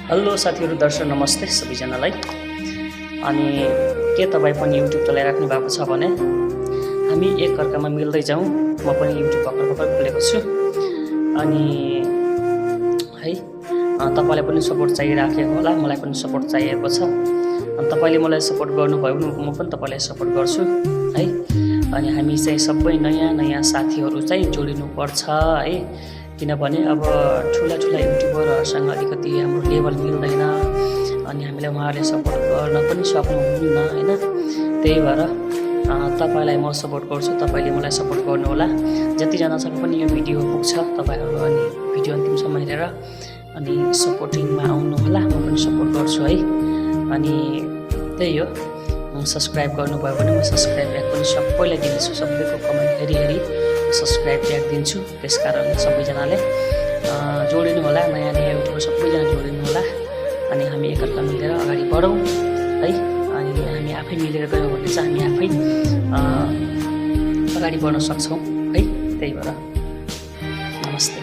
Hello साथीहरू, दर्शक नमस्ते सबैजनालाई। अनि के तपाईँ पनि युट्युब चलाइराख्नु भएको छ भने हामी एकअर्कामा मिल्दै जाउँ। म पनि युट्युब भर्खर खोलेको छु अनि है तपाईँलाई पनि सपोर्ट चाहिराखेको होला, मलाई पनि सपोर्ट चाहिएको छ। अनि तपाईँले मलाई सपोर्ट गर्नुभयो भने म पनि तपाईँलाई सपोर्ट गर्छु है। अनि हामी चाहिँ सबै नयाँ साथीहरू चाहिँ जोडिनुपर्छ है, किनभने अब ठुला युट्युबरहरूसँग अलिकति हाम्रो लेभल मिल्दैन अनि हामीलाई उहाँहरूले सपोर्ट गर्न पनि सक्नुहुन्न हैन। त्यही भएर तपाईलाई म सपोर्ट गर्छु, तपाईले मलाई सपोर्ट गर्नुहोला। जतिजनासँग पनि यो भिडियो पुग्छ तपाईहरु अनि भिडियो अन्तिमसम्म हेरेर अनि सपोर्टिङमा आउनुहोला, म पनि सपोर्ट गर्छु है। अनि त्यही हो, सब्स्क्राइब गर्नुभयो भने म सब्स्क्राइब ब्याक पनि सबैलाई दिन्छु, सबैको कमेन्ट हेरी सब्स्क्राइब ब्याक दिन्छु। त्यसकारण सबैजनाले जोडिनु होला, नयाँ युट्युबर सबैजना जोडिनु होला अनि हामी एकअर्का मिलेर अगाडि बढौँ है। अनि हामी आफै मिलेर गयौँ भने चाहिँ हामी आफै अगाडि बढ्न सक्छौँ है। त्यही भएर नमस्ते।